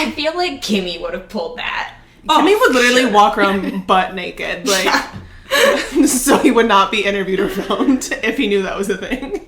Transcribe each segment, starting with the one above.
I feel like Kimmy would have pulled that. Kimmy would literally walk around butt naked, like, so he would not be interviewed or filmed if he knew that was a thing.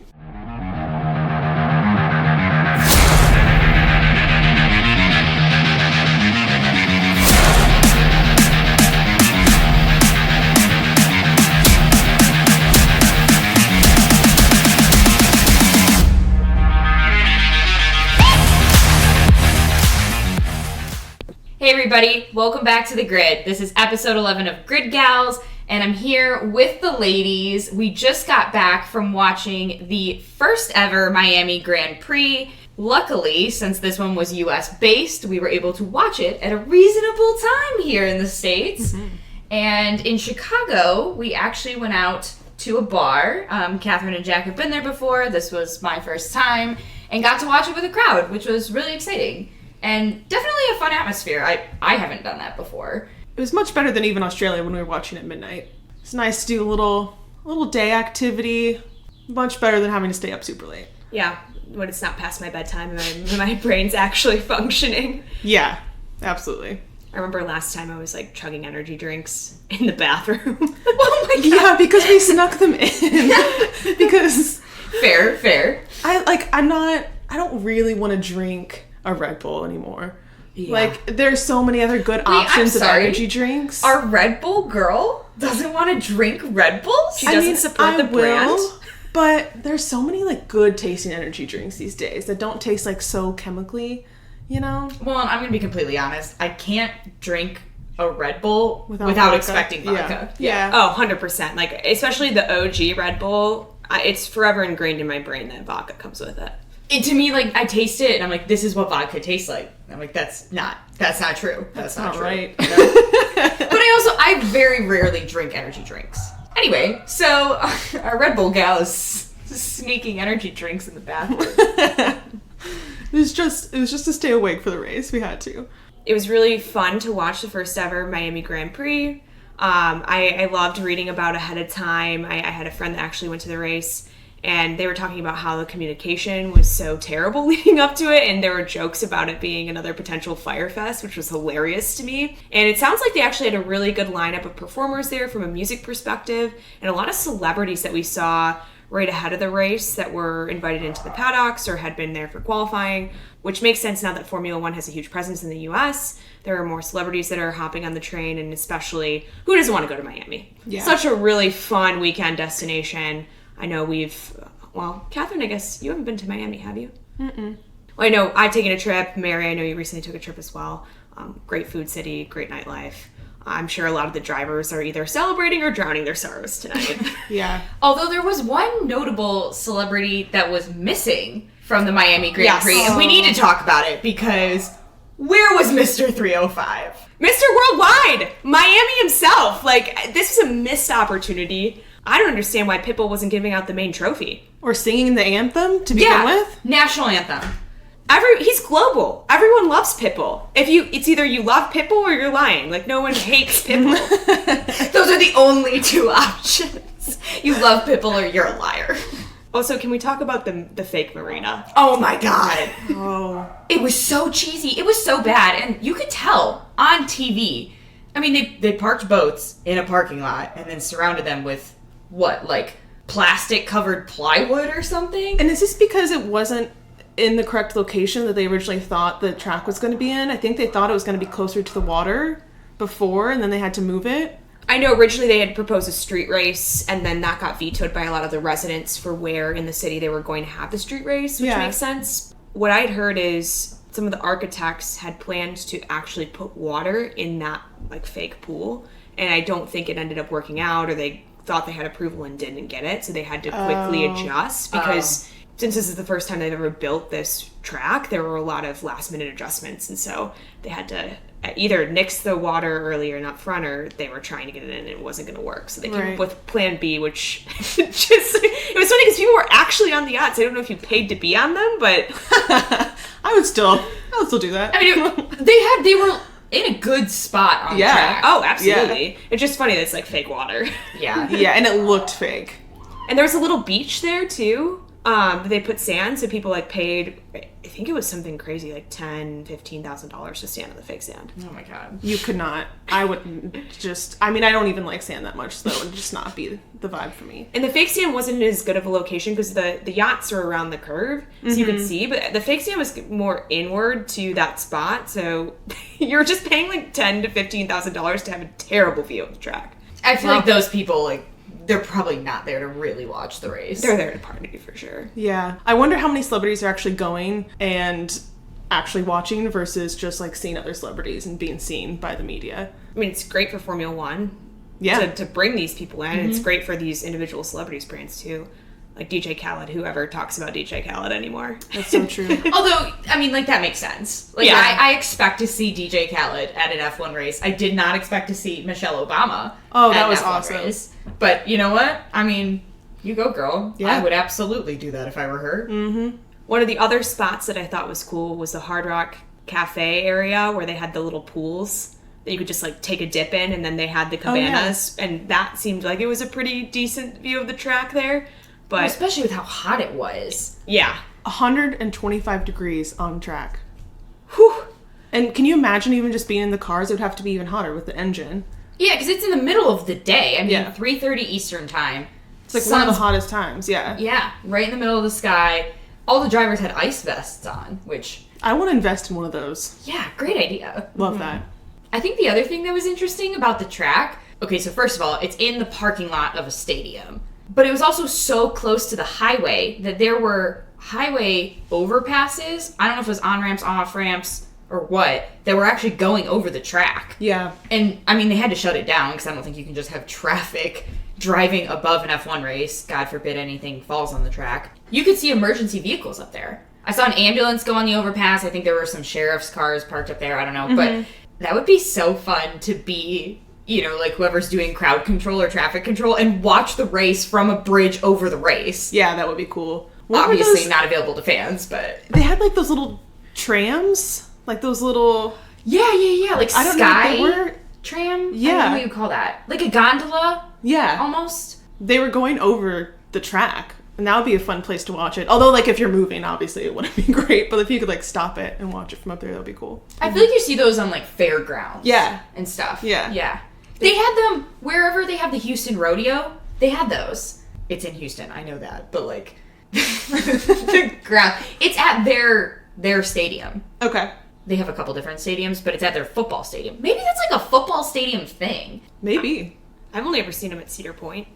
Hey everybody, welcome back to The Grid. This is episode 11 of Grid Gals, and I'm here with the ladies. We just got back from watching the first ever Miami Grand Prix. Luckily, since this one was US based, we were able to watch it at a reasonable time here in the States. Mm-hmm. And in Chicago, we actually went out to a bar. Catherine and Jack have been there before. This was my first time, and got to watch it with a crowd, which was really exciting. And definitely a fun atmosphere. I haven't done that before. It was much better than even Australia when we were watching at midnight. It's nice to do a little day activity. Much better than having to stay up super late. Yeah, when it's not past my bedtime and my brain's actually functioning. Yeah, absolutely. I remember last time I was like chugging energy drinks in the bathroom. Oh my god. Yeah, because we snuck them in. Because Fair. I don't really want to drink a Red Bull anymore. Yeah. Like, there's so many other good options of energy drinks. Our Red Bull girl doesn't want to drink Red Bulls? She doesn't support the brand. But there's so many, like, good tasting energy drinks these days that don't taste, like, so chemically, you know? Well, I'm going to be completely honest. I can't drink a Red Bull without vodka. Expecting vodka. Yeah. Oh, 100%. Like, especially the OG Red Bull, it's forever ingrained in my brain that vodka comes with it. To me, like, I taste it and I'm like, this is what vodka tastes like. I'm like, that's not true. That's not true. Right. You know? But I very rarely drink energy drinks. Anyway, so our Red Bull gal is sneaking energy drinks in the bathroom. It was just to stay awake for the race. We had to. It was really fun to watch the first ever Miami Grand Prix. I loved reading about it ahead of time. I had a friend that actually went to the race, and they were talking about how the communication was so terrible leading up to it, and there were jokes about it being another potential Fyre Fest, which was hilarious to me. And it sounds like they actually had a really good lineup of performers there from a music perspective, and a lot of celebrities that we saw right ahead of the race that were invited into the paddocks or had been there for qualifying, which makes sense now that Formula One has a huge presence in the US. There are more celebrities that are hopping on the train, and especially, who doesn't want to go to Miami? Yeah. Such a really fun weekend destination. I know Catherine, I guess you haven't been to Miami, have you? Mm-mm. Well, I know I've taken a trip. Mary, I know you recently took a trip as well. Great food city, great nightlife. I'm sure a lot of the drivers are either celebrating or drowning their sorrows tonight. Yeah. Although there was one notable celebrity that was missing from the Miami Grand Prix, and we need to talk about it because where was Mr. 305? Mr. Worldwide! Miami himself! Like, this was a missed opportunity. I don't understand why Pitbull wasn't giving out the main trophy. Or singing the anthem to begin with? National anthem. He's global. Everyone loves Pitbull. It's either you love Pitbull or you're lying. Like, no one hates Pitbull. Those are the only two options. You love Pitbull or you're a liar. Also, can we talk about the fake marina? Oh my god. Oh. It was so cheesy. It was so bad. And you could tell on TV. I mean, they parked boats in a parking lot and then surrounded them with, plastic covered plywood or something? And is this because it wasn't in the correct location that they originally thought the track was going to be in? I think they thought it was going to be closer to the water before, and then they had to move it. I know originally they had proposed a street race, and then that got vetoed by a lot of the residents for where in the city they were going to have the street race, which makes sense. What I'd heard is some of the architects had planned to actually put water in that, fake pool, and I don't think it ended up working out, or they thought they had approval and didn't get it, so they had to quickly adjust, because since this is the first time they've ever built this track, there were a lot of last-minute adjustments, and so they had to either nix the water earlier and up front, or they were trying to get it in and it wasn't going to work. So they came up with Plan B, which it was funny because people were actually on the yachts. I don't know if you paid to be on them, but I would still do that. I mean, they were in a good spot on track. Oh, absolutely. Yeah. It's just funny that it's fake water. Yeah. Yeah, and it looked fake. And there was a little beach there too. They put sand, so people like paid, I think it was something crazy, like $10,000-$15,000 to stand on the fake sand. Oh my god. You could not. I wouldn't just... I mean, I don't even like sand that much, so that would just not be the vibe for me. And the fake sand wasn't as good of a location because the yachts are around the curve, so you could see, but the fake sand was more inward to that spot, so you're just paying like $10,000 to $15,000 to have a terrible view of the track. I feel like those people, like, they're probably not there to really watch the race. They're there to party for sure. Yeah. I wonder how many celebrities are actually going and actually watching versus just like seeing other celebrities and being seen by the media. I mean, it's great for Formula One. Yeah. To bring these people in. It's great for these individual celebrities brands too. Like DJ Khaled, whoever talks about DJ Khaled anymore. That's so true. Although, I mean, like, that makes sense. Like, Yeah. I expect to see DJ Khaled at an F1 race. I did not expect to see Michelle Obama Oh, at that an was F1 awesome. race. But you know what? I mean, you go, girl. Yeah. I would absolutely do that if I were her. One of the other spots that I thought was cool was the Hard Rock Cafe area where they had the little pools that you could just like take a dip in, and then they had the cabanas, and that seemed like it was a pretty decent view of the track there. But Especially with how hot it was. yeah. 125 degrees on track. Whew. And can you imagine even just being in the cars? It would have to be even hotter with the engine. Yeah, because it's in the middle of the day. I mean, Yeah. 3:30 Eastern time. It's like one of the Sun's- hottest times, yeah. Yeah, right in the middle of the sky. All the drivers had ice vests on, which, I want to invest in one of those. yeah, great idea. Love that. I think the other thing that was interesting about the track, okay, so first of all, it's in the parking lot of a stadium. But it was also so close to the highway that there were highway overpasses. I don't know if it was on-ramps, off-ramps, or what, that were actually going over the track. Yeah. And, I mean, they had to shut it down because I don't think you can just have traffic driving above an F1 race. God forbid anything falls on the track. You could see emergency vehicles up there. I saw an ambulance go on the overpass. I think there were some sheriff's cars parked up there. I don't know. But that would be so fun to be, you know, like whoever's doing crowd control or traffic control and watch the race from a bridge over the race. Yeah, that would be cool. What were Obviously those- not available to fans, but... They had like those little trams? Like those little... Yeah. Like I don't sky know what they were. tram? I Yeah. don't know what you call that. Like a gondola, Yeah. almost. They were going over the track. And that would be a fun place to watch it. Although, like, if you're moving, obviously, it wouldn't be great. But if you could, like, stop it and watch it from up there, that would be cool. I feel like you see those on, like, fairgrounds. Yeah. And stuff. Yeah. Yeah. They had them wherever they have the Houston Rodeo. They had those. It's in Houston, I know that. But, like, the ground. It's at their stadium. Okay. They have a couple different stadiums, but it's at their football stadium. Maybe that's, like, a football stadium thing. Maybe. I've only ever seen them at Cedar Point.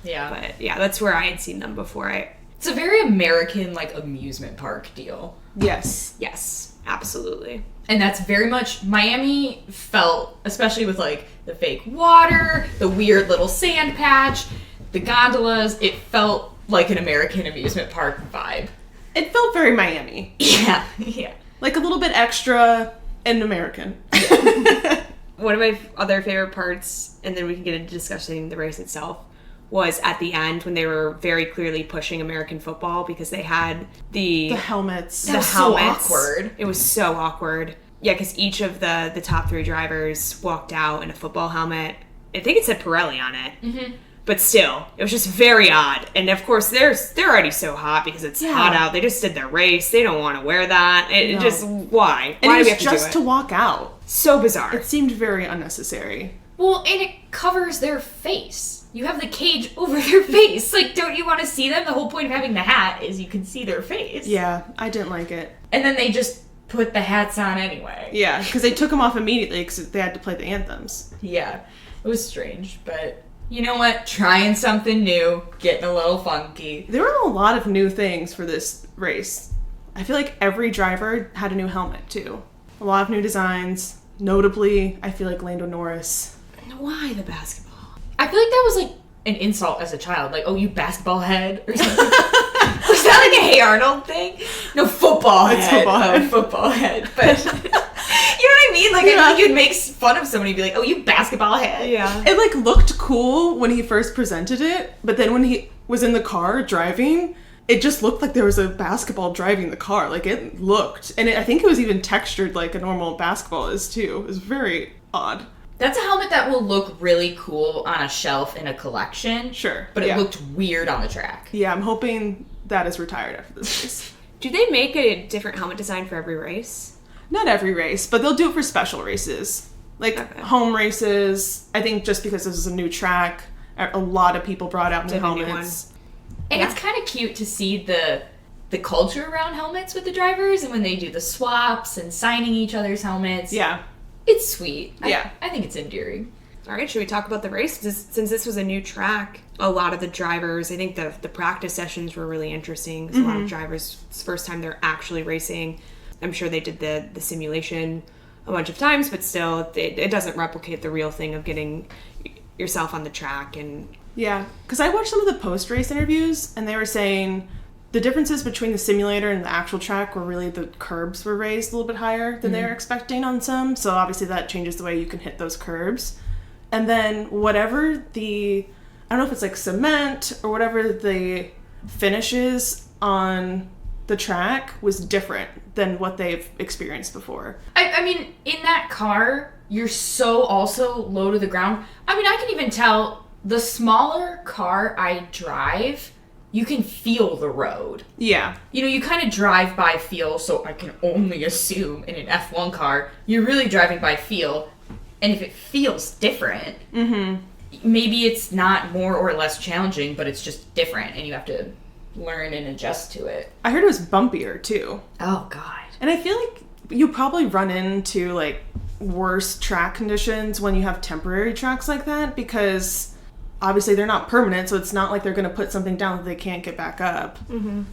Yeah. But yeah, that's where I had seen them before. It's a very American, like, amusement park deal. Yes. Yes, absolutely. And that's very much Miami felt, especially with like the fake water, the weird little sand patch, the gondolas, it felt like an American amusement park vibe. It felt very Miami. Yeah. Like a little bit extra and American. One of my other favorite parts, and then we can get into discussing the race itself, was at the end when they were very clearly pushing American football because they had the helmets. That was so awkward. It was so awkward. Yeah, because each of the top three drivers walked out in a football helmet. I think it said Pirelli on it. Mm-hmm. But still, it was just very odd. And of course, they're already so hot because it's hot out. They just did their race. They don't want to wear that. It just, why? And Why it do we was have to just do it? to walk out. So bizarre. It seemed very unnecessary. Well, and it covers their face. You have the cage over their face. Like, don't you want to see them? The whole point of having the hat is you can see their face. Yeah, I didn't like it. And then they just put the hats on anyway. Yeah, because they took them off immediately because they had to play the anthems. Yeah. It was strange, but you know what? Trying something new, getting a little funky. There were a lot of new things for this race. I feel like every driver had a new helmet, too. A lot of new designs. Notably, I feel like Lando Norris. Why the basketball? I feel like that was like an insult as a child. Like, oh, you basketball head or something. Was that like a Hey Arnold thing? No, football head. It's football head. Oh, football head. But you know what I mean? Like, I feel like you'd make fun of somebody and be like, oh, you basketball head. Yeah. It, like, looked cool when he first presented it, but then when he was in the car driving, it just looked like there was a basketball driving the car. Like, it looked. And I think it was even textured like a normal basketball is, too. It was very odd. That's a helmet that will look really cool on a shelf in a collection. Sure. But it looked weird on the track. Yeah, I'm hoping that is retired after this race. Do they make a different helmet design for every race? Not every race, but they'll do it for special races. Like home races, I think just because this is a new track, a lot of people brought out new helmets. And it's kind of cute to see the culture around helmets with the drivers, and when they do the swaps and signing each other's helmets. Yeah. It's sweet. Yeah. I think it's endearing. All right, should we talk about the race? Since this was a new track, a lot of the drivers, I think the practice sessions were really interesting. A lot of drivers, it's the first time they're actually racing. I'm sure they did the simulation a bunch of times, but still, it doesn't replicate the real thing of getting yourself on the track. And yeah, because I watched some of the post-race interviews, and they were saying the differences between the simulator and the actual track were really the curbs were raised a little bit higher than they were expecting on some. So obviously that changes the way you can hit those curbs. And then whatever I don't know if it's like cement or whatever the finish is on the track was different than what they've experienced before. I mean, in that car, you're so also low to the ground. I mean, I can even tell the smaller car I drive, you can feel the road. Yeah. You know, you kind of drive by feel, so I can only assume in an F1 car, you're really driving by feel. And if it feels different, maybe it's not more or less challenging, but it's just different, and you have to learn and adjust to it. I heard it was bumpier, too. Oh, God. And I feel like you probably run into, like, worse track conditions when you have temporary tracks like that, because obviously they're not permanent, so it's not like they're going to put something down that they can't get back up.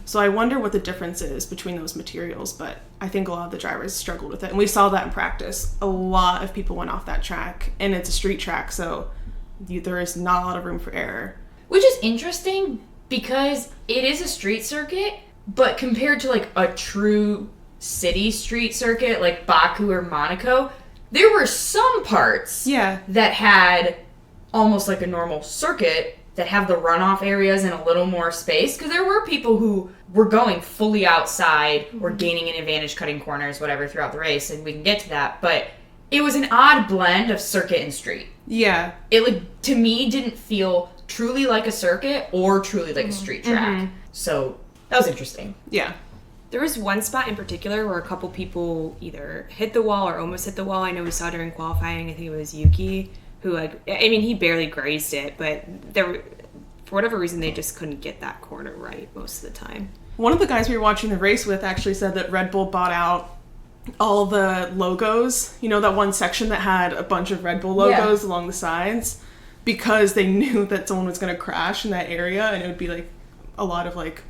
So I wonder what the difference is between those materials, but I think a lot of the drivers struggled with it. And we saw that in practice. A lot of people went off that track, and it's a street track, so there is not a lot of room for error. Which is interesting, because it is a street circuit, but compared to, like, a true city street circuit, like Baku or Monaco, there were some parts that had almost like a normal circuit that have the runoff areas and a little more space, because there were people who were going fully outside or gaining an advantage cutting corners, whatever, throughout the race, and we can get to that, but it was an odd blend of circuit and street. Yeah. It, like, to me, didn't feel truly like a circuit or truly like a street track. So that was interesting. Yeah. There was one spot in particular where a couple people either hit the wall or almost hit the wall. I know we saw during qualifying, I think it was Yuki, who, like, I mean, he barely grazed it, but for whatever reason, they just couldn't get that corner right most of the time. One of the guys we were watching the race with actually said that Red Bull bought out all the logos, you know, that one section that had a bunch of Red Bull logos along the sides, because they knew that someone was going to crash in that area, and it would be, like, a lot of, like,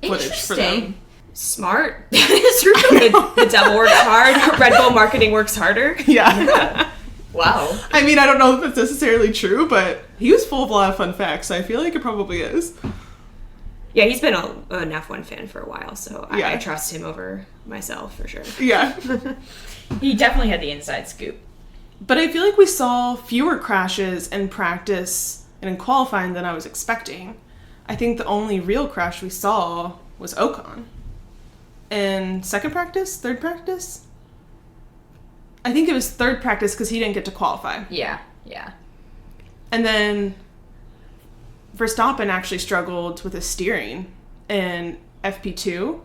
footage for them. Smart. It's true. The devil works hard. Red Bull marketing works harder. Yeah. Wow. I mean, I don't know if that's necessarily true, but he was full of a lot of fun facts, so I feel like it probably is. Yeah, he's been an F1 fan for a while, so I trust him over myself for sure. Yeah. He definitely had the inside scoop. But I feel like we saw fewer crashes in practice and in qualifying than I was expecting. I think the only real crash we saw was Ocon. In second practice? Third practice? I think it was third practice because he didn't get to qualify. Yeah. And then Verstappen actually struggled with his steering in FP2,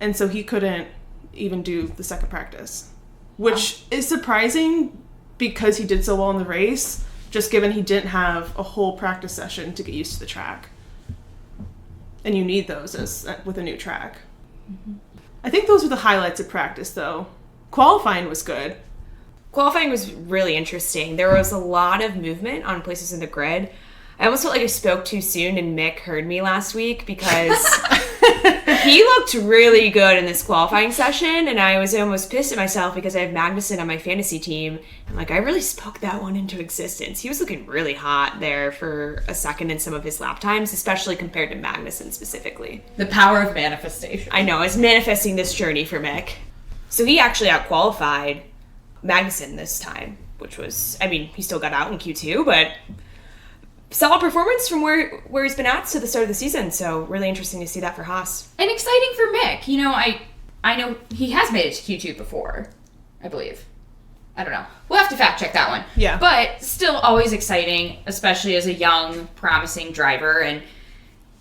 and so he couldn't even do the second practice, which is surprising because he did so well in the race, just given he didn't have a whole practice session to get used to the track. And you need those with a new track. I think those were the highlights of practice, though. Qualifying was good. Qualifying was really interesting. There was a lot of movement on places in the grid. I almost felt like I spoke too soon and Mick heard me last week, because he looked really good in this qualifying session, and I was almost pissed at myself because I have Magnussen on my fantasy team. I'm like, I really spoke that one into existence. He was looking really hot there for a second in some of his lap times, especially compared to Magnussen specifically. The power of manifestation. I know, I was manifesting this journey for Mick. So he actually out-qualified Magnussen this time, which was, I mean, he still got out in Q2, but solid performance from where he's been at to the start of the season. So really interesting to see that for Haas. And exciting for Mick. You know, I know he has made it to Q2 before, I believe. I don't know. We'll have to fact check that one. Yeah. But still always exciting, especially as a young, promising driver, and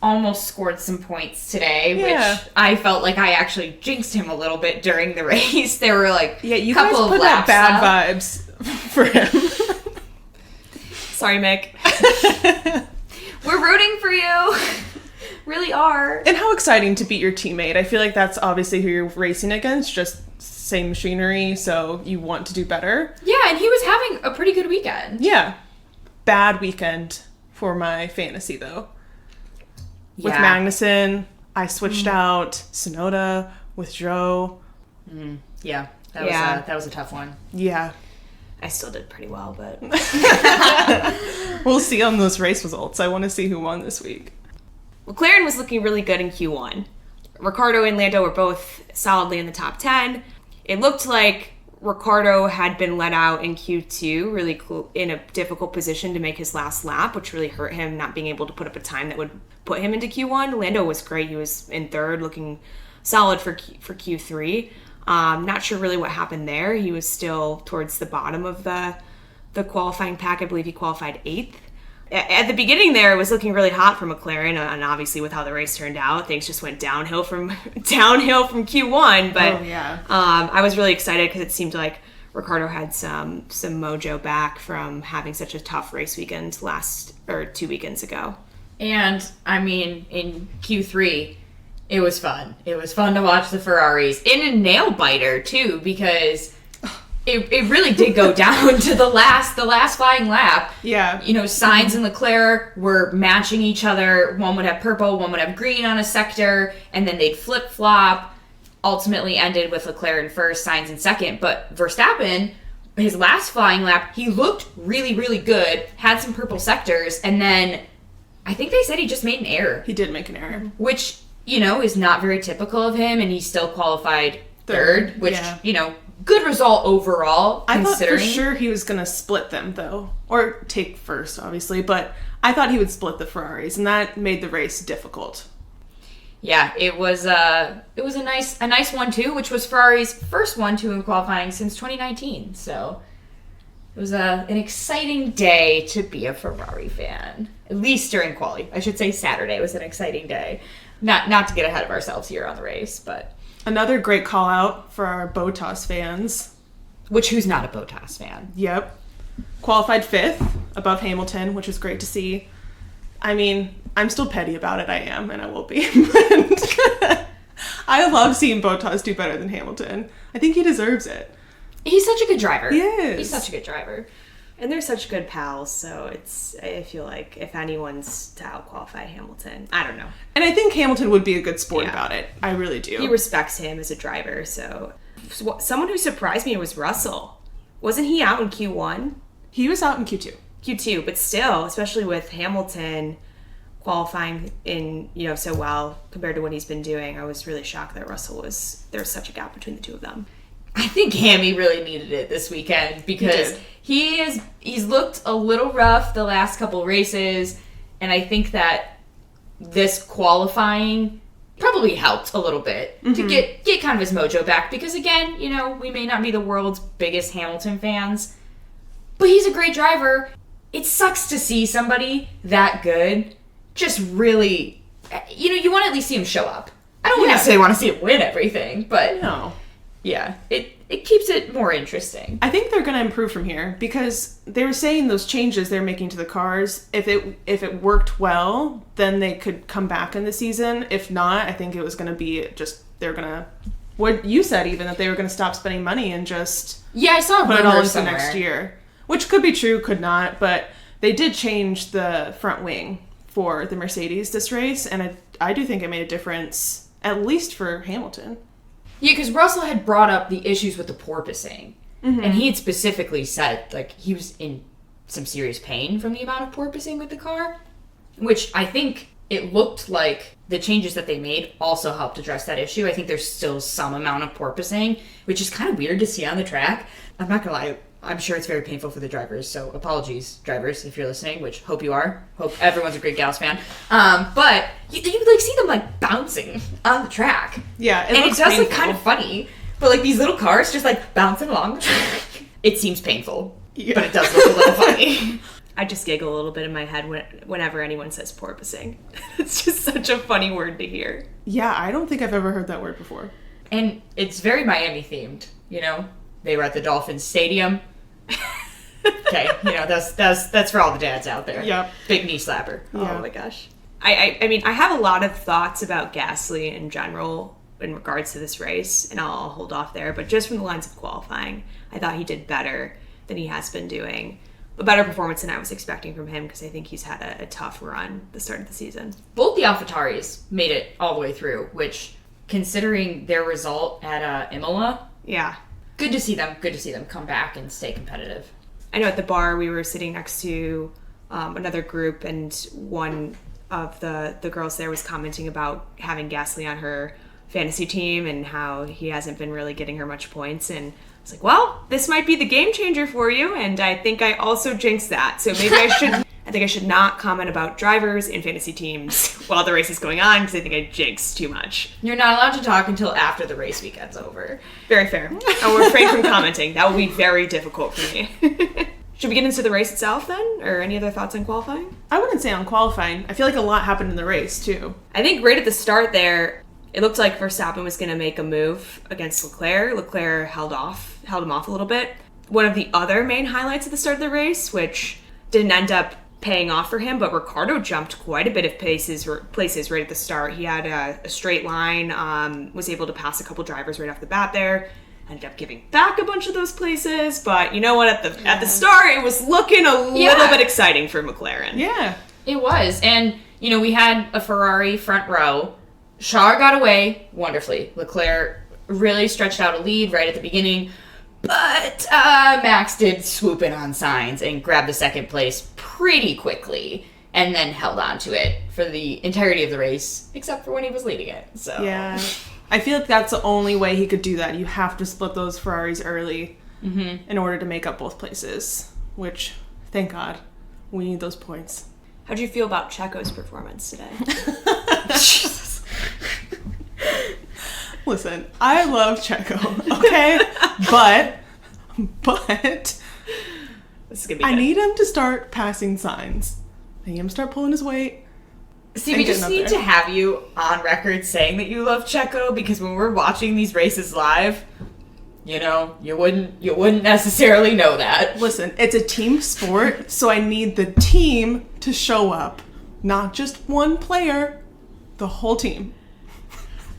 almost scored some points today, which I felt like I actually jinxed him a little bit during the race. There were like you couple guys put of laps that bad up. vibes for him. Sorry, Mick. We're rooting for you. Really are. And how exciting to beat your teammate. I feel like that's obviously who you're racing against, just same machinery, so you want to do better. Yeah, and he was having a pretty good weekend. Yeah. Bad weekend for my fantasy, though. With Magnussen, I switched out Sonoda with Joe. Yeah, that was a tough one. Yeah. I still did pretty well, but... We'll see on those race results. I want to see who won this week. McLaren was looking really good in Q1. Ricardo and Lando were both solidly in the top 10. It looked like Ricardo had been let out in Q2, really in a difficult position to make his last lap, which really hurt him not being able to put up a time that would put him into Q1. Lando was great. He was in third, looking solid for Q3. Not sure really what happened there. He was still towards the bottom of the qualifying pack. I believe he qualified 8th. At the beginning there, it was looking really hot for McLaren, and obviously with how the race turned out, things just went downhill from Q1. But I was really excited because it seemed like Ricardo had some mojo back from having such a tough race weekend 2 weekends ago. And I mean, in Q3, it was fun. It was fun to watch the Ferraris in a nail biter too, because it really did go down to the last flying lap. Yeah. You know, Sainz and Leclerc were matching each other. One would have purple, one would have green on a sector, and then they'd flip-flop. Ultimately ended with Leclerc in first, Sainz in second. But Verstappen, his last flying lap, he looked really, really good, had some purple sectors, and then I think they said he just made an error. He did make an error. Which, you know, is not very typical of him, and he still qualified third, which, you know, good result overall, considering. I thought for sure he was going to split them, though. Or take first, obviously. But I thought he would split the Ferraris, and that made the race difficult. Yeah, it was a nice 1-2, which was Ferrari's first 1-2 in qualifying since 2019. So it was an exciting day to be a Ferrari fan. At least during quali. I should say Saturday was an exciting day. Not to get ahead of ourselves here on the race, but... Another great call out for our Bottas fans. Which, who's not a Bottas fan? Yep. Qualified 5th above Hamilton, which was great to see. I mean, I'm still petty about it. I am, and I will be. I love seeing Bottas do better than Hamilton. I think he deserves it. He's such a good driver. He is. He's such a good driver. And they're such good pals, so I feel like if anyone's to out-qualify Hamilton, I don't know. And I think Hamilton would be a good sport about it. I really do. He respects him as a driver, so... Someone who surprised me was Russell. Wasn't he out in Q1? He was out in Q2. Q2, but still, especially with Hamilton qualifying in, so well compared to what he's been doing, I was really shocked that Russell there was such a gap between the two of them. I think Hammy really needed it this weekend because he's looked a little rough the last couple races, and I think that this qualifying probably helped a little bit to get kind of his mojo back because, again, we may not be the world's biggest Hamilton fans, but he's a great driver. It sucks to see somebody that good just really, you want to at least see him show up. I don't necessarily want to see him win everything, but... No. Yeah, it keeps it more interesting. I think they're going to improve from here because they were saying those changes they're making to the cars, if it worked well, then they could come back in the season. If not, I think it was going to be just they're going to what you said even that they were going to stop spending money and just I saw put it all into next year, which could be true, could not, but they did change the front wing for the Mercedes this race, and I do think it made a difference at least for Hamilton. Yeah, because Russell had brought up the issues with the porpoising. And he had specifically said, he was in some serious pain from the amount of porpoising with the car, which I think it looked like the changes that they made also helped address that issue. I think there's still some amount of porpoising, which is kind of weird to see on the track. I'm not going to lie. I'm sure it's very painful for the drivers, so apologies, drivers, if you're listening, which hope you are. Hope everyone's a Grid Gals fan. But you see them, bouncing on the track. Yeah, it does look kind of funny. But, these little cars just, bouncing along the track. it seems painful, but it does look a little funny. I just giggle a little bit in my head whenever anyone says porpoising. It's just such a funny word to hear. Yeah, I don't think I've ever heard that word before. And it's very Miami themed, you know? They were at the Dolphins Stadium. Okay, you know, that's for all the dads out there. Yep. Big knee slapper. Oh my gosh. I mean, I have a lot of thoughts about Gasly in general in regards to this race, and I'll hold off there. But just from the lines of qualifying, I thought he did better than he has been doing. A better performance than I was expecting from him, because I think he's had a tough run the start of the season. Both the AlphaTauris made it all the way through, which, considering their result at Imola, yeah, good to see them. Good to see them come back and stay competitive. I know at the bar we were sitting next to another group, and one of the girls there was commenting about having Gasly on her fantasy team and how he hasn't been really getting her much points. And I was like, well, this might be the game changer for you. And I think I also jinxed that. So maybe I should not comment about drivers in fantasy teams while the race is going on, because I think I jinxed too much. You're not allowed to talk until after the race weekend's over. Very fair. I will refrain from commenting. That will be very difficult for me. Should we get into the race itself then? Or any other thoughts on qualifying? I wouldn't say on qualifying. I feel like a lot happened in the race, too. I think right at the start there, it looked like Verstappen was going to make a move against Leclerc. Leclerc held him off a little bit. One of the other main highlights at the start of the race, which didn't end up paying off for him, but Ricciardo jumped quite a bit of places right at the start. He had a straight line, was able to pass a couple drivers right off the bat there. Ended up giving back a bunch of those places, but you know what? At the start, it was looking a little bit exciting for McLaren. Yeah. It was. And, you know, we had a Ferrari front row. Charles got away wonderfully. Leclerc really stretched out a lead right at the beginning, but Max did swoop in on Sainz and grab the second place pretty quickly, and then held on to it for the entirety of the race, except for when he was leading it. So Yeah. I feel like that's the only way he could do that. You have to split those Ferraris early in order to make up both places, which, thank God, we need those points. How'd you feel about Checo's performance today? Jesus. Listen, I love Checo, okay? but This is gonna be I good. need him to start passing signs. I need him to start pulling his weight. See, we just need to have you on record saying that you love Checo, because when we're watching these races live, you know, you wouldn't necessarily know that. Listen, it's a team sport, so I need the team to show up. Not just one player, the whole team.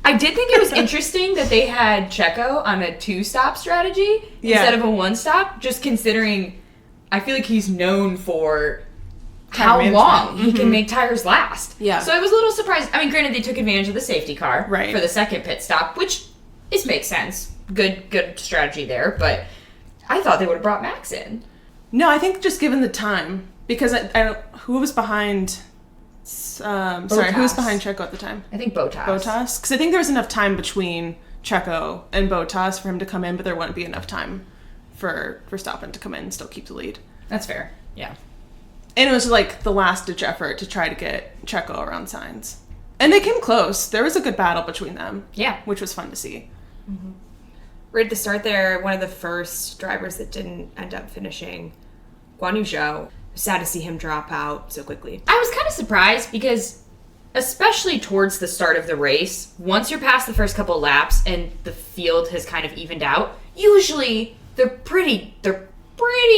I did think it was interesting that they had Checo on a 2-stop strategy instead of a 1-stop, just considering I feel like he's known for how long he can make tires last. Yeah. So I was a little surprised. I mean, granted, they took advantage of the safety car for the second pit stop, which makes sense. Good strategy there, but I thought they would have brought Max in. No, I think just given the time, because I don't, who was behind... who was behind Checo at the time? I think Bottas. Bottas? Because I think there was enough time between Checo and Bottas for him to come in, but there wouldn't be enough time for Verstappen to come in and still keep the lead. That's fair, yeah. And it was like the last-ditch effort to try to get Checo around Sainz. And they came close. There was a good battle between them. Yeah. Which was fun to see. Mm-hmm. Right at the start there, one of the first drivers that didn't end up finishing, Guan Yu Zhou. Sad to see him drop out so quickly. I was kind of surprised because, especially towards the start of the race, once you're past the first couple laps and the field has kind of evened out, usually they're pretty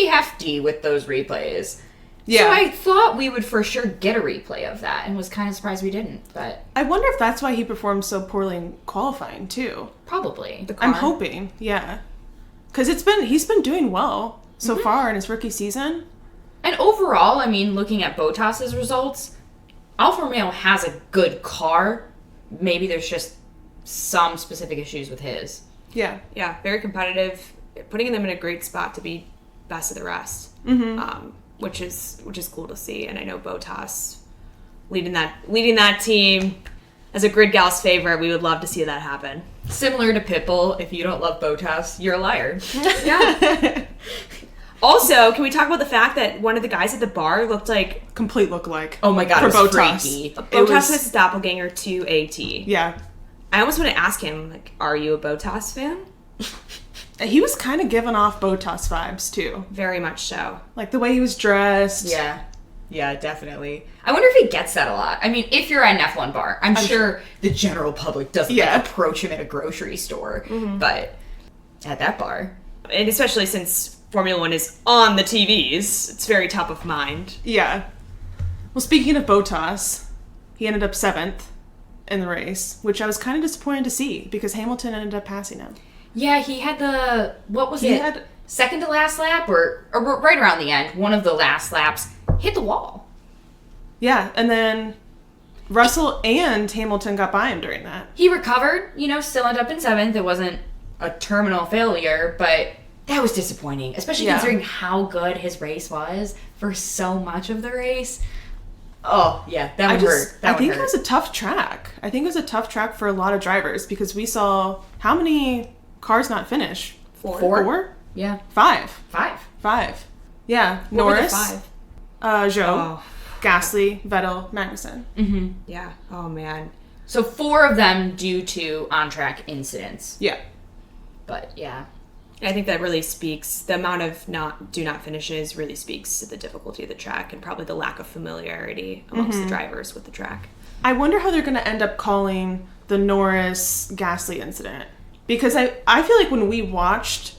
hefty with those replays. Yeah. So I thought we would for sure get a replay of that, and was kind of surprised we didn't. But I wonder if that's why he performed so poorly in qualifying too. Probably. I'm hoping, yeah, because he's been doing well so far in his rookie season. And overall, I mean, looking at Bottas's results, Alfa Romeo has a good car. Maybe there's just some specific issues with his. Yeah. Yeah, very competitive, putting them in a great spot to be best of the rest. Which is cool to see. And I know Bottas leading that team as a Grid Gals favorite. We would love to see that happen. Similar to Pitbull, if you don't love Bottas, you're a liar. Yeah. Also, can we talk about the fact that one of the guys at the bar looked like complete lookalike? Oh my god, for it was Bottas. freaky. Bottas was his doppelganger to AT. Yeah. I almost want to ask him, like, are you a Bottas fan? He was kind of giving off Bottas vibes, too. Very much so. Like, the way he was dressed. Yeah. Yeah, definitely. I wonder if he gets that a lot. I mean, if you're at an F1 bar, I'm sure the general public doesn't like, approach him at a grocery store. But at that bar. And especially since Formula One is on the TVs, it's very top of mind. Yeah. Well, speaking of Bottas, he ended up 7th in the race, which I was kind of disappointed to see because Hamilton ended up passing him. Yeah, he had the, what was it? Second to last lap or right around the end, one of the last laps, hit the wall. Yeah, and then Russell and Hamilton got by him during that. He recovered, still ended up in 7th. It wasn't a terminal failure, but that was disappointing, especially considering how good his race was for so much of the race. Oh, yeah, that would hurt. I think it was a tough track. I think it was a tough track for a lot of drivers because we saw how many cars not finish? Four? Yeah. Five. Yeah. What Norris. were the 5? Zhou, Gasly, Vettel, Magnussen. Mm-hmm. Yeah. Oh, man. So 4 of them due to on-track incidents. Yeah. But, yeah. I think that really speaks, the amount of do not finishes really speaks to the difficulty of the track and probably the lack of familiarity amongst the drivers with the track. I wonder how they're going to end up calling the Norris-Gasly incident. Because I feel like when we watched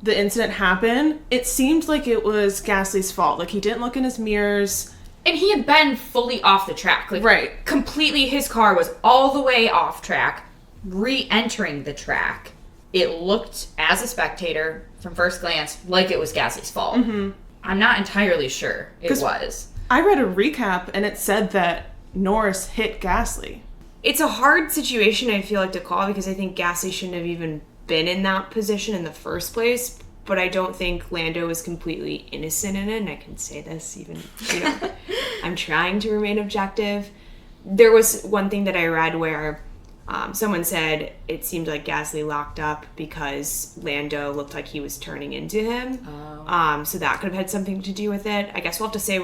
the incident happen, it seemed like it was Gasly's fault. Like, he didn't look in his mirrors. And he had been fully off the track. Like, right. Completely, his car was all the way off track, re-entering the track. It looked, as a spectator, from first glance, like it was Gasly's fault. Mm-hmm. I'm not entirely sure it was. I read a recap, and it said that Norris hit Gasly. It's a hard situation, I feel like, to call because I think Gasly shouldn't have even been in that position in the first place. But I don't think Lando is completely innocent in it, and I can say this even, I'm trying to remain objective. There was one thing that I read where someone said it seemed like Gasly locked up because Lando looked like he was turning into him. Oh. So that could have had something to do with it. I guess we'll have to say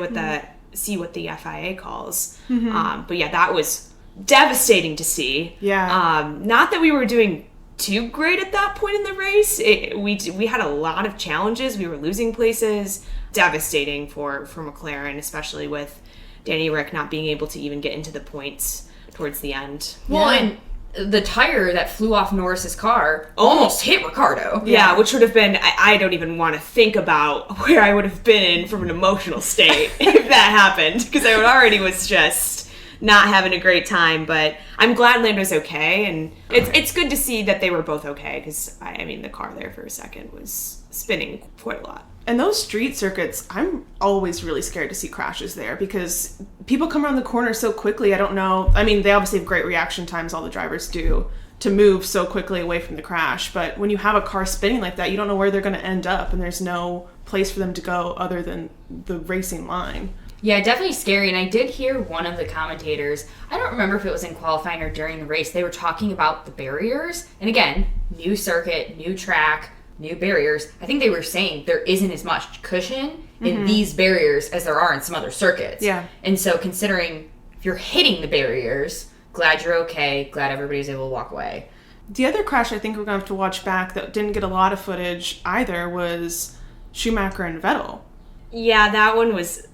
see what the FIA calls. Mm-hmm. But yeah, that was devastating to see. Yeah. Not that we were doing too great at that point in the race. We had a lot of challenges. We were losing places. Devastating for McLaren, especially with Danny Rick not being able to even get into the points towards the end. Well, and the tire that flew off Norris's car almost hit Ricciardo. Yeah, which would have been, I don't even want to think about where I would have been from an emotional state if that happened, because I already was just not having a great time. But I'm glad Lando's okay, and it's good to see that they were both okay, because I mean the car there for a second was spinning quite a lot. And those street circuits, I'm always really scared to see crashes there because people come around the corner so quickly. I don't know. I mean, they obviously have great reaction times, all the drivers do, to move so quickly away from the crash. But when you have a car spinning like that, you don't know where they're going to end up, and there's no place for them to go other than the racing line. Yeah, definitely scary. And I did hear one of the commentators, I don't remember if it was in qualifying or during the race, they were talking about the barriers. And again, new circuit, new track, new barriers. I think they were saying there isn't as much cushion in these barriers as there are in some other circuits. Yeah. And so considering if you're hitting the barriers, glad you're okay, glad everybody's able to walk away. The other crash I think we're going to have to watch back that didn't get a lot of footage either was Schumacher and Vettel. Yeah, that one was...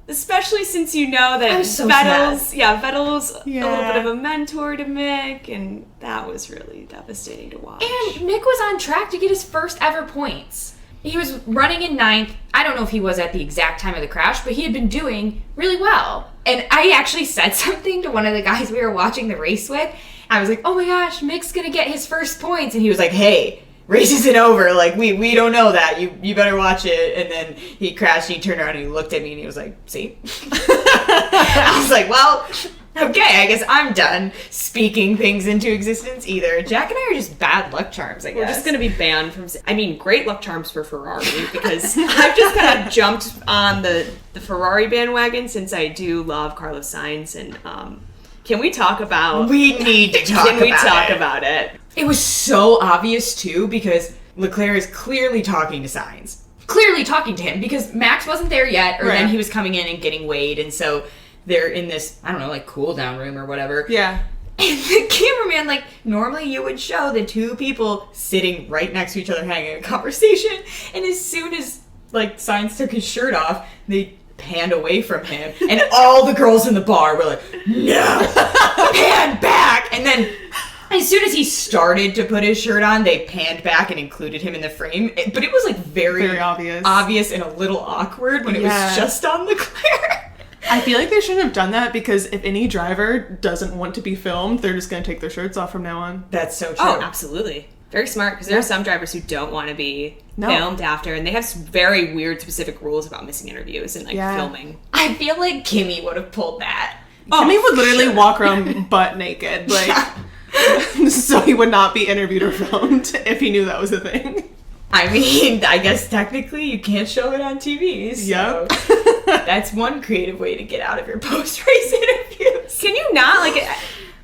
Especially since you know that Vettel's a little bit of a mentor to Mick, and that was really devastating to watch. And Mick was on track to get his first ever points. He was running in 9th. I don't know if he was at the exact time of the crash, but he had been doing really well. And I actually said something to one of the guys we were watching the race with. I was like, oh my gosh, Mick's gonna get his first points. And he was like, hey, race isn't over. Like, we don't know that. You better watch it. And then he crashed, and he turned around, and he looked at me, and he was like, see? I was like, well, okay, I guess I'm done speaking things into existence either. Jack and I are just bad luck charms, I guess. We're just going to be banned from... I mean, great luck charms for Ferrari, because I've just kind of jumped on the Ferrari bandwagon since I do love Carlos Sainz, and can we talk about... We need to talk about it? It was so obvious, too, because Leclerc is clearly talking to Sainz. Clearly talking to him, because Max wasn't there yet, or then he was coming in and getting weighed, and so they're in this, I don't know, like, cool-down room or whatever. Yeah. And the cameraman, like, normally you would show the two people sitting right next to each other having a conversation, and as soon as, like, Sainz took his shirt off, they panned away from him, and all the girls in the bar were like, no, pan back, and then as soon as he started to put his shirt on, they panned back and included him in the frame, but it was, like, very obvious and a little awkward when it was just on Leclerc. I feel like they shouldn't have done that, because if any driver doesn't want to be filmed, they're just going to take their shirts off from now on. That's so true. Oh, absolutely. Very smart, because there are some drivers who don't want to be filmed after, and they have very weird specific rules about missing interviews and filming. I feel like Kimmy would have pulled that. Kimmy would literally walk around butt naked, like, so he would not be interviewed or filmed if he knew that was a thing. I mean, I guess technically you can't show it on TV, so that's one creative way to get out of your post-race interviews. Can you not? Like,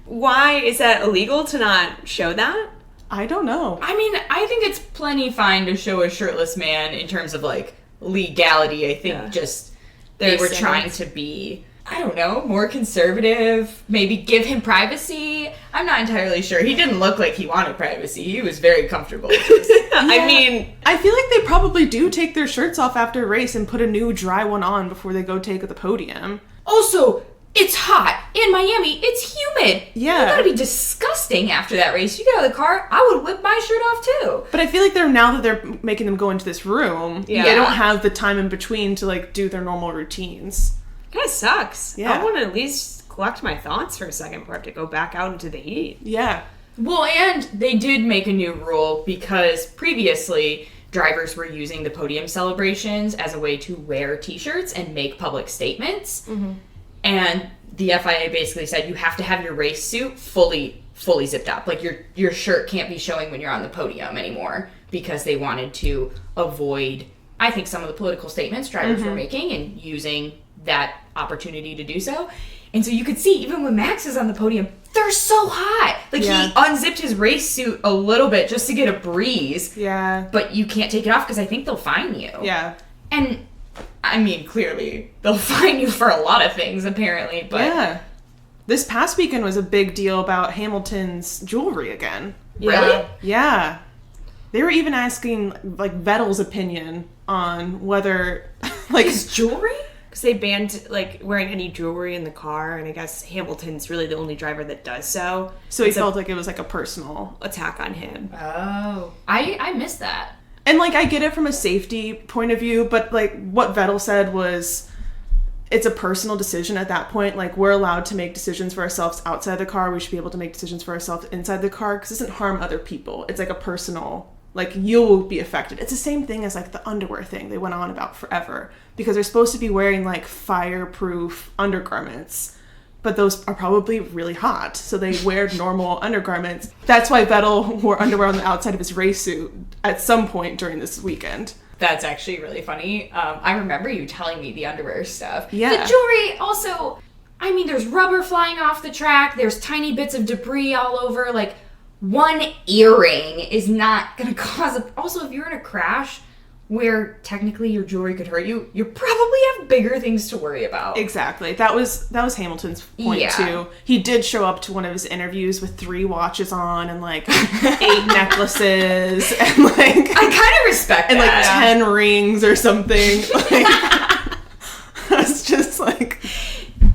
why is that illegal to not show that? I don't know. I mean, I think it's plenty fine to show a shirtless man in terms of, like, legality. I think just they were trying to be, I don't know, more conservative, maybe give him privacy. I'm not entirely sure. He didn't look like he wanted privacy. He was very comfortable with this. I mean, I feel like they probably do take their shirts off after a race and put a new dry one on before they go take the podium. Also, it's hot. In Miami, it's humid. Yeah. You gotta be disgusting after that race. You get out of the car, I would whip my shirt off too. But I feel like now that they're making them go into this room, they don't have the time in between to, like, do their normal routines. Kind of sucks. Yeah. I want to at least collect my thoughts for a second before I have to go back out into the heat. Yeah. Well, and they did make a new rule because previously drivers were using the podium celebrations as a way to wear t-shirts and make public statements. Mm-hmm. And the FIA basically said you have to have your race suit fully zipped up. Like, your shirt can't be showing when you're on the podium anymore, because they wanted to avoid, I think, some of the political statements drivers were making and using that opportunity to do so. And so you could see, even when Max is on the podium, they're so hot. Like, he unzipped his race suit a little bit just to get a breeze. Yeah. But you can't take it off because I think they'll fine you. Yeah. And, I mean, clearly, they'll fine you for a lot of things, apparently. But yeah. This past weekend was a big deal about Hamilton's jewelry again. Really? Yeah. They were even asking, like, Vettel's opinion on whether, like... His jewelry? Because they banned, like, wearing any jewelry in the car, and I guess Hamilton's really the only driver that does so. So he felt like it was, like, a personal attack on him. Oh. I missed that. And, like, I get it from a safety point of view, but, like, what Vettel said was it's a personal decision at that point. Like, we're allowed to make decisions for ourselves outside the car. We should be able to make decisions for ourselves inside the car, because it doesn't harm other people. It's, like, a personal... Like, you'll be affected. It's the same thing as, like, the underwear thing they went on about forever. Because they're supposed to be wearing, like, fireproof undergarments. But those are probably really hot. So they wear normal undergarments. That's why Vettel wore underwear on the outside of his race suit at some point during this weekend. That's actually really funny. I remember you telling me the underwear stuff. Yeah. The jewelry also... I mean, there's rubber flying off the track. There's tiny bits of debris all over. Like... One earring is not going to cause a... Also, if you're in a crash where technically your jewelry could hurt you, you probably have bigger things to worry about. Exactly. That was Hamilton's point, too. He did show up to one of his interviews with 3 watches on and, like, 8 necklaces and, like... I kind of respect and, that. And, like, 10 rings or something. Like, that's just, like...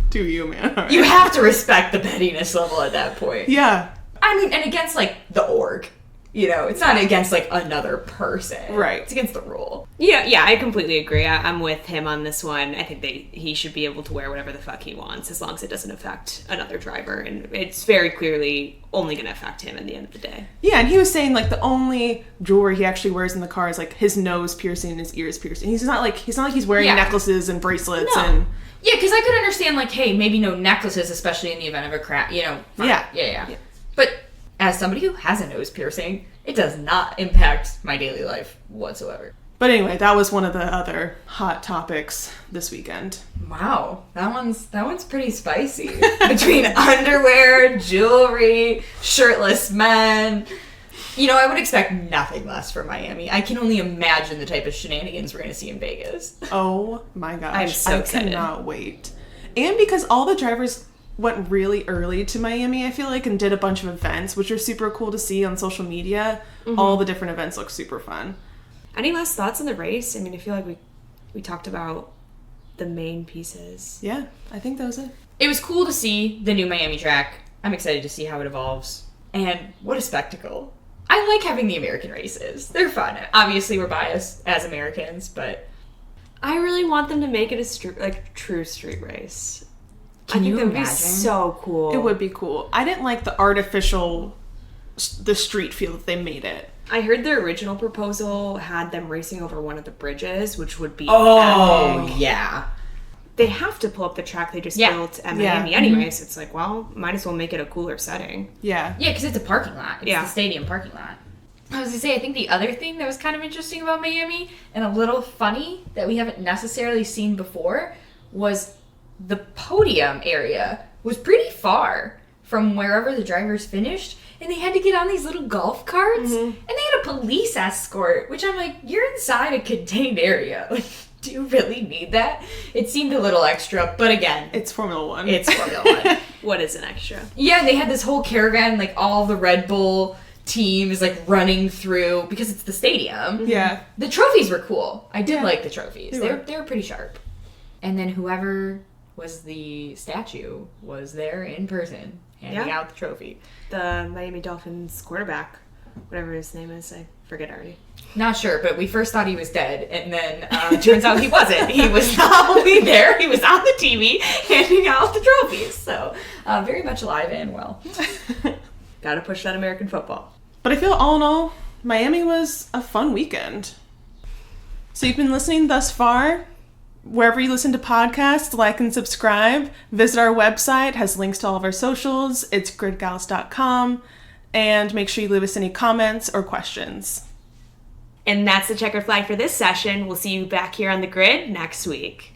Do you, man? Right. You have to respect the pettiness level at that point. Yeah. I mean, and against, like, the org. You know, it's not against, like, another person. Right. It's against the rule. Yeah, I completely agree. I'm with him on this one. I think he should be able to wear whatever the fuck he wants, as long as it doesn't affect another driver. And it's very clearly only going to affect him at the end of the day. Yeah, and he was saying, like, the only jewelry he actually wears in the car is, like, his nose piercing and his ears piercing. He's not like he's wearing necklaces and bracelets and... Yeah, because I could understand, like, hey, maybe no necklaces, especially in the event of a crash, you know. Fine. Yeah. But as somebody who has a nose piercing, it does not impact my daily life whatsoever. But anyway, that was one of the other hot topics this weekend. Wow, that one's pretty spicy. Between underwear, jewelry, shirtless men. You know, I would expect nothing less from Miami. I can only imagine the type of shenanigans we're going to see in Vegas. Oh my gosh. I'm so excited. I cannot wait. And because all the drivers went really early to Miami, I feel like, and did a bunch of events, which are super cool to see on social media. All the different events look super fun. Any last thoughts on the race? I mean, I feel like we talked about the main pieces. Yeah, I think that was it. It was cool to see the new Miami track. I'm excited to see how it evolves. And what a spectacle. I like having the American races. They're fun. Obviously, we're biased as Americans, but I really want them to make it a true street race. Can you that would be imagine? so cool. It would be cool. I didn't like the artificial, the street feel that they made it. I heard their original proposal had them racing over one of the bridges, which would be epic. Yeah. They have to pull up the track they just built at Miami anyway, so it's like, well, might as well make it a cooler setting. Yeah. Yeah, because it's a parking lot. It's the stadium parking lot. I was going to say, I think the other thing that was kind of interesting about Miami, and a little funny that we haven't necessarily seen before, was the podium area was pretty far from wherever the drivers finished, and they had to get on these little golf carts, and they had a police escort, which I'm like, you're inside a contained area. Like, do you really need that? It seemed a little extra, but again, It's Formula One. it's Formula 1. What is an extra? Yeah, and they had this whole caravan, like all the Red Bull team is like running through because it's the stadium. Yeah. The trophies were cool. I did Yeah. like the trophies. They They were pretty sharp. And then whoever was the statue was there in person handing out the trophy. The Miami Dolphins quarterback, whatever his name is, I forget already. Not sure, but we first thought he was dead, and then it turns out he wasn't. He was not only there, he was on the TV handing out the trophies. So very much alive and well. Gotta push that American football. But I feel all in all, Miami was a fun weekend. So you've been listening thus far. Wherever you listen to podcasts, like and subscribe. Visit our website, has links to all of our socials. It's gridgals.com. And make sure you leave us any comments or questions. And that's the checkered flag for this session. We'll see you back here on the grid next week.